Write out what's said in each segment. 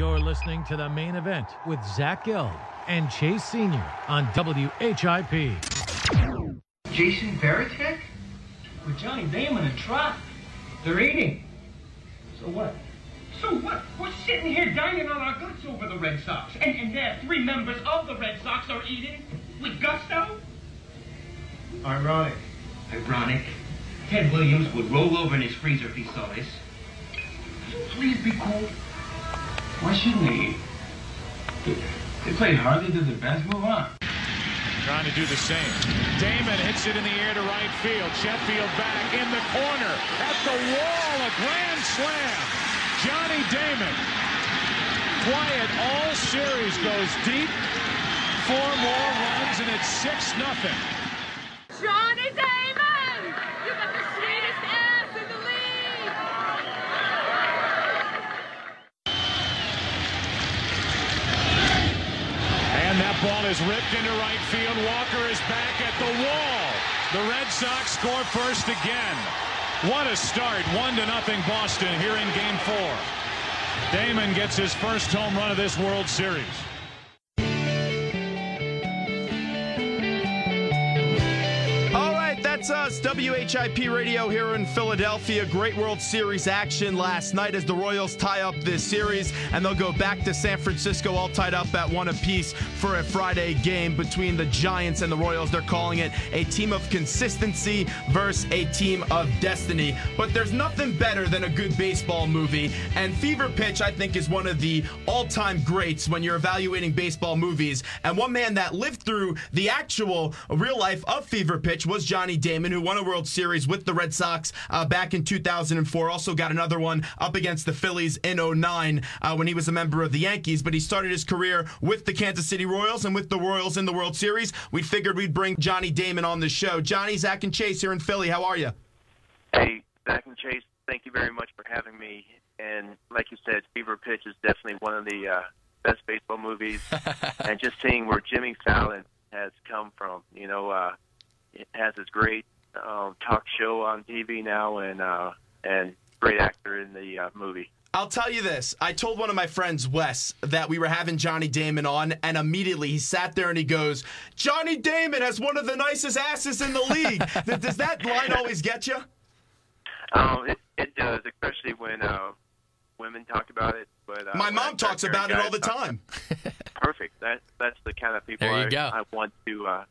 You're listening to The Main Event with Zach Gelb and Chase Sr. on WHIP. Jason Veritek? With Johnny Damon and Trot. They're eating. So what? So what? We're sitting here dining on our guts over the Red Sox. And there, 3 members of the Red Sox are eating with gusto? Ironic. Ironic. Ted Williams would roll over in his freezer if he saw this. Please be cool. Why shouldn't they eat? They played hard, they did their best, move on. Trying to do the same. Damon hits it in the air to right field. Sheffield back in the corner. At the wall, a grand slam. Johnny Damon. Quiet all series, goes deep. 4 more runs, and it's 6-0. Johnny Damon! You got the sweetest ass in the league! And that ball is ripped into right field. Walker is back at the wall. The Red Sox score first again. What a start. 1-0 Boston here in Game 4. Damon gets his first home run of this World Series. That's us, WHIP Radio here in Philadelphia. Great World Series action last night as the Royals tie up this series, and they'll go back to San Francisco all tied up at 1 apiece for a Friday game between the Giants and the Royals. They're calling it a team of consistency versus a team of destiny. But there's nothing better than a good baseball movie, and Fever Pitch, I think, is one of the all-time greats when you're evaluating baseball movies. And one man that lived through the actual real life of Fever Pitch was Johnny Damon, who won a World Series with the Red Sox back in 2004. Also got another one up against the Phillies in 2009 when he was a member of the Yankees. But he started his career with the Kansas City Royals, and with the Royals in the World Series, we figured we'd bring Johnny Damon on the show. Johnny, Zach, and Chase here in Philly. How are you? Hey, Zach and Chase, thank you very much for having me. And like you said, Fever Pitch is definitely one of the best baseball movies. And just seeing where Jimmy Fallon has come from, you know, it has his great talk show on TV now, and great actor in the movie. I'll tell you this. I told one of my friends, Wes, that we were having Johnny Damon on, and immediately he sat there and he goes, Johnny Damon has one of the nicest asses in the league. Does that line always get you? It does, especially when women talk about it. But my mom talks about it all the time. Perfect. That's the kind of people I want to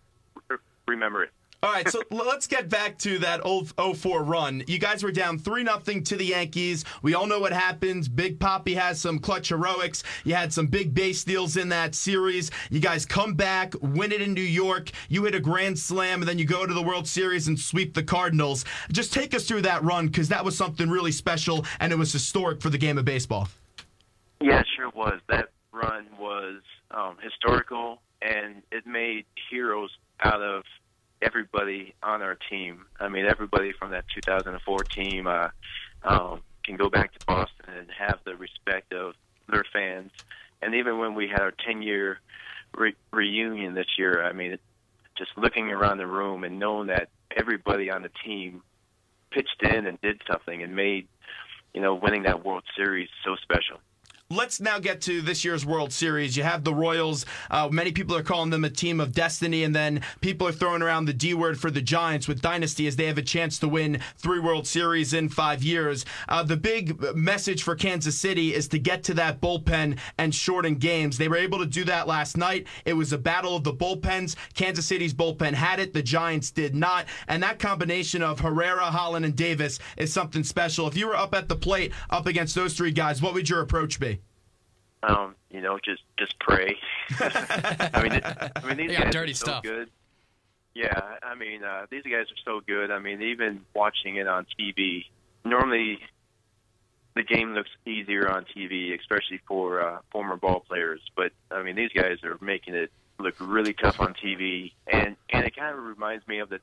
remember it. All right, so let's get back to that old 04 run. You guys were down 3-0 to the Yankees. We all know what happens. Big Papi has some clutch heroics. You had some big base steals in that series. You guys come back, win it in New York. You hit a grand slam, and then you go to the World Series and sweep the Cardinals. Just take us through that run, because that was something really special, and it was historic for the game of baseball. Yeah, it sure was. That run was historical, and it made heroes out of everybody on our team. I mean, everybody from that 2004 team can go back to Boston and have the respect of their fans. And even when we had our 10-year reunion this year, I mean, just looking around the room and knowing that everybody on the team pitched in and did something and made, you know, winning that World Series so special. Let's now get to this year's World Series. You have the Royals. Many people are calling them a team of destiny, and then people are throwing around the D word for the Giants with dynasty, as they have a chance to win 3 World Series in 5 years. The big message for Kansas City is to get to that bullpen and shorten games. They were able to do that last night. It was a battle of the bullpens. Kansas City's bullpen had it. The Giants did not. And that combination of Herrera, Holland, and Davis is something special. If you were up at the plate up against those 3 guys, what would your approach be? You know, just pray. I mean, these guys dirty are so stuff. good. Yeah, I mean, these guys are so good. I mean, even watching it on TV, normally the game looks easier on TV, especially for former ball players. But I mean, these guys are making it look really tough on TV, and it kind of reminds me of the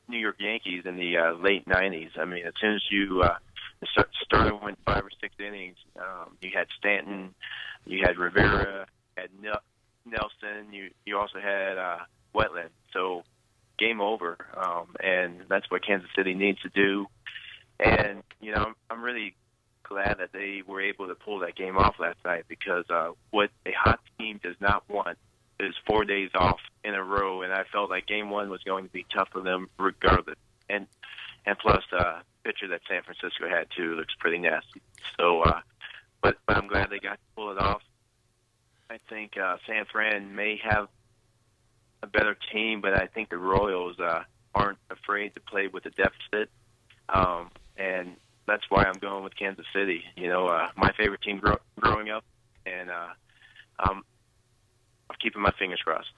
New York Yankees in the late '90s. I mean, as soon as you starter went 5 or 6 innings, you had Stanton, you had Rivera, you had Nelson, you also had Wetland. So game over, and that's what Kansas City needs to do. And you know, I'm really glad that they were able to pull that game off last night because what a hot team does not want is 4 days off in a row, and I felt like Game 1 was going to be tough for them regardless. And plus, pitcher that San Francisco had too looks pretty nasty. So, but I'm glad they got to pull it off. I think San Fran may have a better team, but I think the Royals aren't afraid to play with a deficit, and that's why I'm going with Kansas City. You know, my favorite team growing up, and I'm keeping my fingers crossed.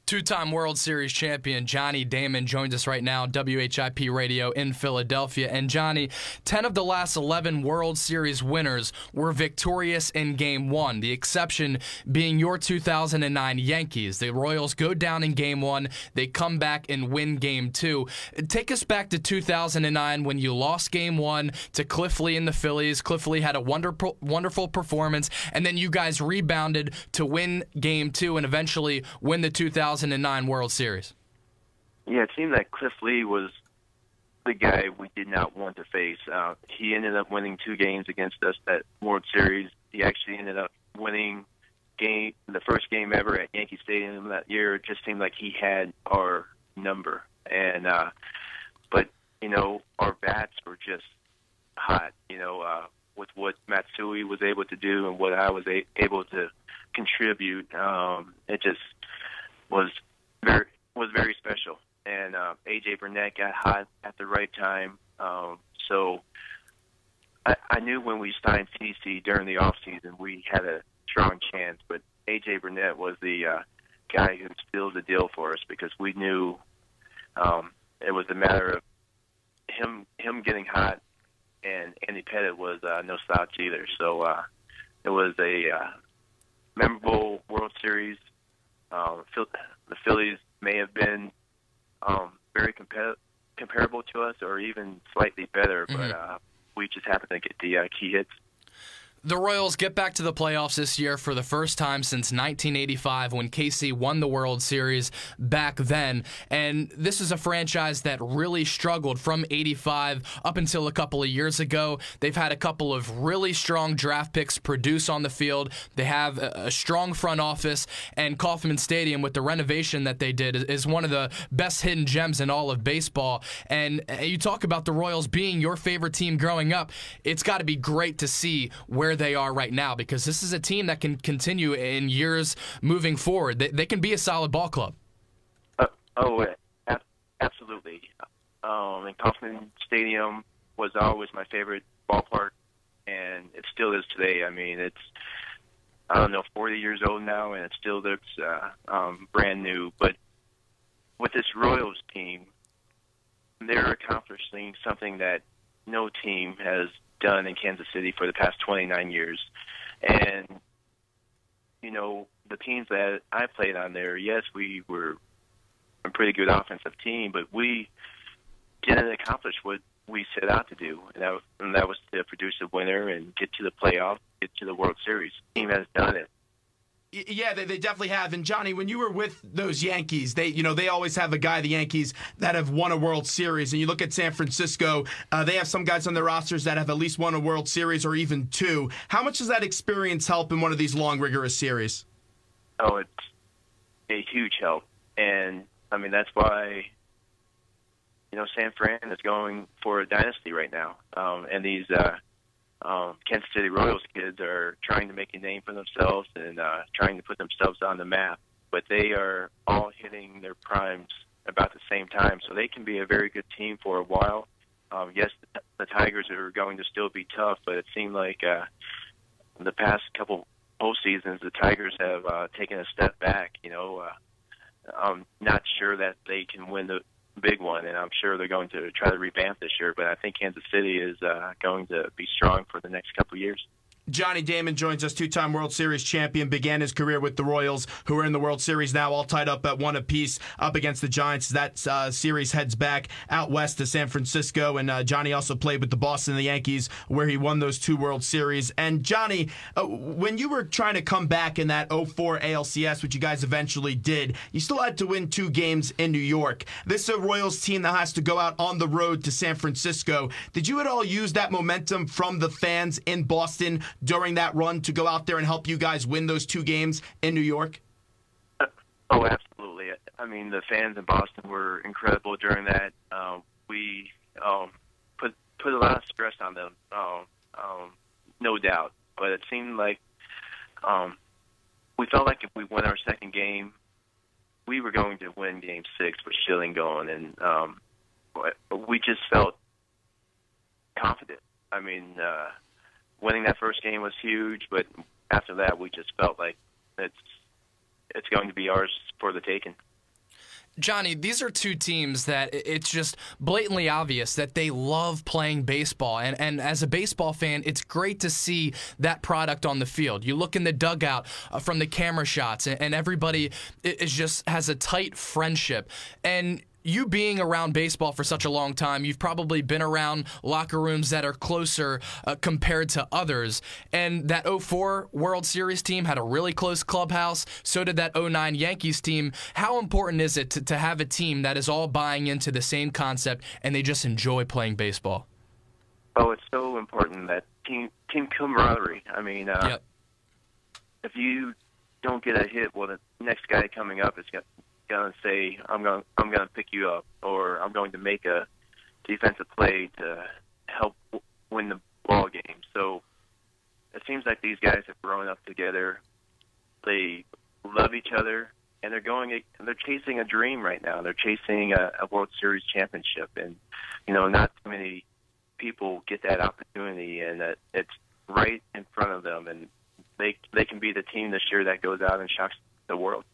Two-time World Series champion Johnny Damon joins us right now, WHIP Radio in Philadelphia. And Johnny, 10 of the last 11 World Series winners were victorious in Game 1, the exception being your 2009 Yankees. The Royals go down in Game 1, they come back and win Game 2. Take us back to 2009 when you lost Game 1 to Cliff Lee and the Phillies. Cliff Lee had a wonderful performance, and then you guys rebounded to win Game 2 and eventually win the 2009 World Series. Yeah, it seemed like Cliff Lee was the guy we did not want to face. He ended up winning 2 games against us that World Series. He actually ended up winning the first game ever at Yankee Stadium that year. It just seemed like he had our number. And but, you know, our bats were just hot, you know, with what Matsui was able to do and what I was able to contribute. It just was very special, and A.J. Burnett got hot at the right time. So I knew when we signed CC during the off season we had a strong chance, but A.J. Burnett was the guy who sealed the deal for us because we knew it was a matter of him getting hot, and Andy Pettitte was no slouch either. So it was a memorable World Series. The Phillies may have been very comparable to us or even slightly better, but we just happened to get the key hits. The Royals get back to the playoffs this year for the first time since 1985 when KC won the World Series back then. And this is a franchise that really struggled from 85 up until a couple of years ago. They've had a couple of really strong draft picks produce on the field. They have a strong front office, and Kauffman Stadium with the renovation that they did is one of the best hidden gems in all of baseball. And you talk about the Royals being your favorite team growing up. It's got to be great to see where they are right now, because this is a team that can continue in years moving forward. They can be a solid ball club. Absolutely. And Kauffman Stadium was always my favorite ballpark, and it still is today. I mean, it's, I don't know, 40 years old now, and it still looks brand new. But with this Royals team, they're accomplishing something that no team has done in Kansas City for the past 29 years. And, you know, the teams that I played on there, yes, we were a pretty good offensive team, but we didn't accomplish what we set out to do, and that was to produce a winner and get to the playoffs, get to the World Series. The team has done it. Yeah, they definitely have. And Johnny, when you were with those Yankees, they always have a guy, the Yankees, that have won a World Series. And you look at San Francisco, they have some guys on their rosters that have at least won a World Series or even 2. How much does that experience help in one of these long, rigorous series? Oh, it's a huge help. And, I mean, that's why, you know, San Fran is going for a dynasty right now. And these Kansas City Royals kids are trying to make a name for themselves and trying to put themselves on the map. But they are all hitting their primes about the same time, so they can be a very good team for a while. Yes, the Tigers are going to still be tough, but it seemed like the past couple postseasons, the Tigers have taken a step back. You know, I'm not sure that they can win the big one, and I'm sure they're going to try to revamp this year, but I think Kansas City is going to be strong for the next couple of years. Johnny Damon joins us, two-time World Series champion, began his career with the Royals, who are in the World Series now, all tied up at 1 apiece up against the Giants. That series heads back out west to San Francisco, and Johnny also played with the Boston and the Yankees, where he won those 2 World Series. And Johnny, when you were trying to come back in that 04 ALCS, which you guys eventually did, you still had to win 2 games in New York. This is a Royals team that has to go out on the road to San Francisco. Did you at all use that momentum from the fans in Boston during that run to go out there and help you guys win those 2 games in New York? Oh, absolutely. I mean, the fans in Boston were incredible during that. We put a lot of stress on them, no doubt. But it seemed like we felt like if we won our second game, we were going to win Game 6 with Schilling going, and we just felt confident. I mean, winning that first game was huge, but after that, we just felt like it's going to be ours for the taking. Johnny, these are 2 teams that it's just blatantly obvious that they love playing baseball. And as a baseball fan, it's great to see that product on the field. You look in the dugout from the camera shots, and everybody is just has a tight friendship. And you being around baseball for such a long time, you've probably been around locker rooms that are closer compared to others. And that 04 World Series team had a really close clubhouse. So did that 09 Yankees team. How important is it to have a team that is all buying into the same concept and they just enjoy playing baseball? Oh, it's so important, that team camaraderie. I mean, if you don't get a hit, well, the next guy coming up is going to say, I'm going to pick you up, or I'm going to make a defensive play to help win the ball game. So it seems like these guys have grown up together. They love each other, and they're chasing a dream right now. They're chasing a World Series championship, and not too many people get that opportunity, and it's right in front of them, and they can be the team this year that goes out and shocks the world.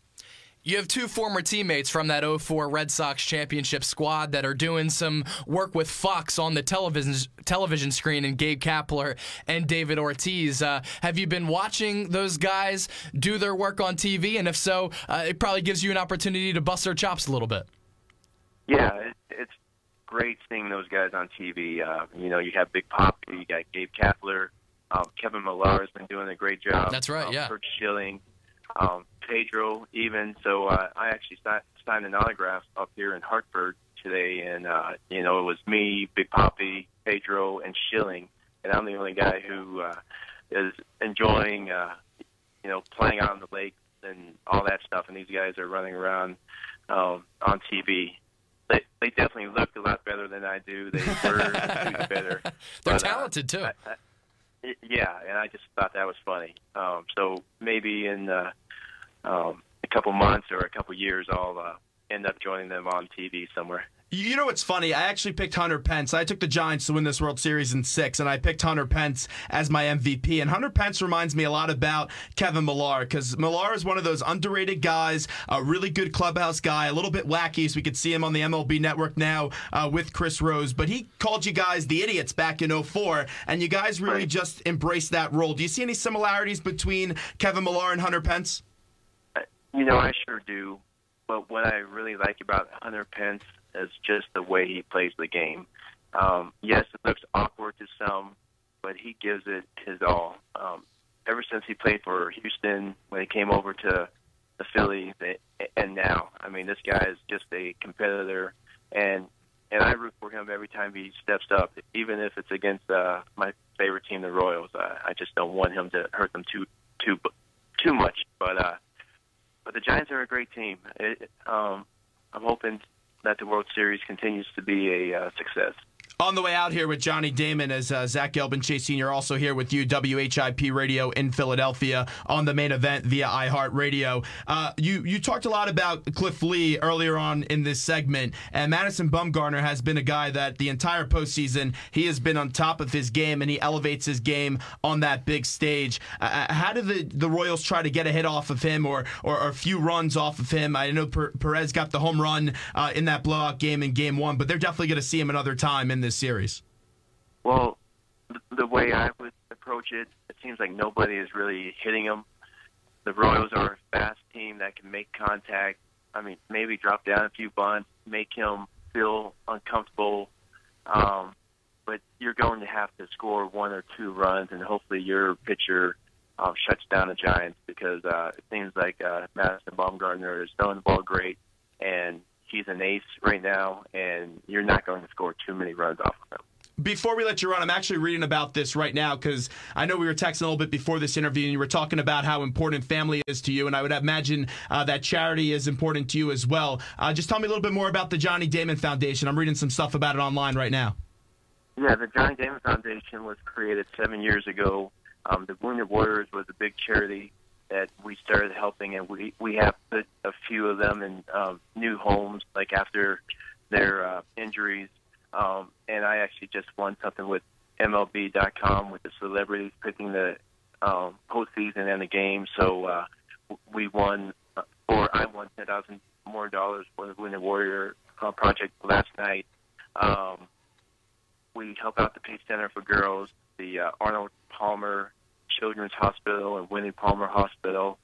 You have 2 former teammates from that 04 Red Sox championship squad that are doing some work with Fox on the television screen, and Gabe Kapler and David Ortiz. Have you been watching those guys do their work on TV? And if so, it probably gives you an opportunity to bust their chops a little bit. Yeah, it's great seeing those guys on TV. You have Big Pop, you got Gabe Kapler, Kevin Millar has been doing a great job. That's right, yeah. Kurt Schilling. Pedro even. So I actually signed an autograph up here in Hartford today, and it was me, Big Papi, Pedro, and Schilling, and I'm the only guy who is enjoying playing out on the lake and all that stuff, and these guys are running around on TV. They definitely look a lot better than I do. They were better. They're talented too. Yeah, and I just thought that was funny. So maybe in a couple months or a couple years, I'll end up joining them on TV somewhere. You know what's funny? I actually picked Hunter Pence. I took the Giants to win this World Series in 6, and I picked Hunter Pence as my MVP. And Hunter Pence reminds me a lot about Kevin Millar, because Millar is one of those underrated guys, a really good clubhouse guy, a little bit wacky, so we could see him on the MLB Network now with Chris Rose. But he called you guys the idiots back in 04, and you guys really just embraced that role. Do you see any similarities between Kevin Millar and Hunter Pence? I sure do. But what I really like about Hunter Pence is just the way he plays the game. Yes, it looks awkward to some, but he gives it his all. Ever since he played for Houston, when he came over to the Phillies, and now, I mean, this guy is just a competitor, and I root for him every time he steps up, even if it's against my favorite team, the Royals. I just don't want him to hurt them too much. But the Giants are a great team. I'm hoping that the World Series continues to be a success. On the way out here with Johnny Damon, as Zach Gelb and Chase Sr. also here with you, WHIP Radio in Philadelphia on the main event via iHeartRadio. You talked a lot about Cliff Lee earlier on in this segment, and Madison Bumgarner has been a guy that the entire postseason, he has been on top of his game, and he elevates his game on that big stage. How did the Royals try to get a hit off of him or a few runs off of him? I know Perez got the home run in that blowout game in Game 1, but they're definitely going to see him another time in this series. Well, the way I would approach approach it. It seems like nobody is really hitting him. The Royals are a fast team that can make contact. I mean, maybe drop down a few bunts, make him feel uncomfortable. But you're going to have to score 1 or 2 runs, and hopefully your pitcher shuts down the Giants, because it seems like Madison Bumgarner is throwing the ball great, and he's an ace right now, and you're not going to score too many runs off of him. Before we let you run, I'm actually reading about this right now, because I know we were texting a little bit before this interview, and you were talking about how important family is to you, and I would imagine that charity is important to you as well. Just tell me a little bit more about the Johnny Damon Foundation. I'm reading some stuff about it online right now. Yeah, the Johnny Damon Foundation was created 7 years ago. The Wounded Warriors was a big charity that we started helping, and we have put a few of them in new homes, like after their injuries. And I actually just won something with MLB.com with the celebrities picking the postseason and the game. So we won, or I won $10,000 more for the Wounded Warrior project last night. We help out the Peace Center for Girls, the Arnold Palmer Children's Hospital, and Winnie Palmer Hospital.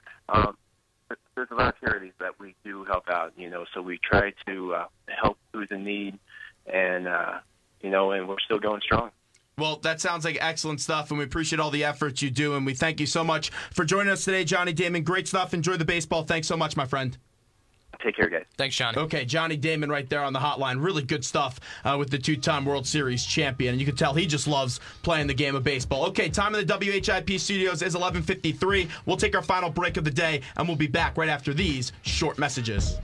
There's a lot of charities that we do help out, so we try to help who's in need, and, and we're still going strong. Well, that sounds like excellent stuff, and we appreciate all the efforts you do, and we thank you so much for joining us today, Johnny Damon. Great stuff. Enjoy the baseball. Thanks so much, my friend. Take care, guys. Thanks, Johnny. Okay, Johnny Damon right there on the hotline. Really good stuff with the 2-time World Series champion. And you can tell he just loves playing the game of baseball. Okay, time in the WHIP studios is 11:53. We'll take our final break of the day, and we'll be back right after these short messages.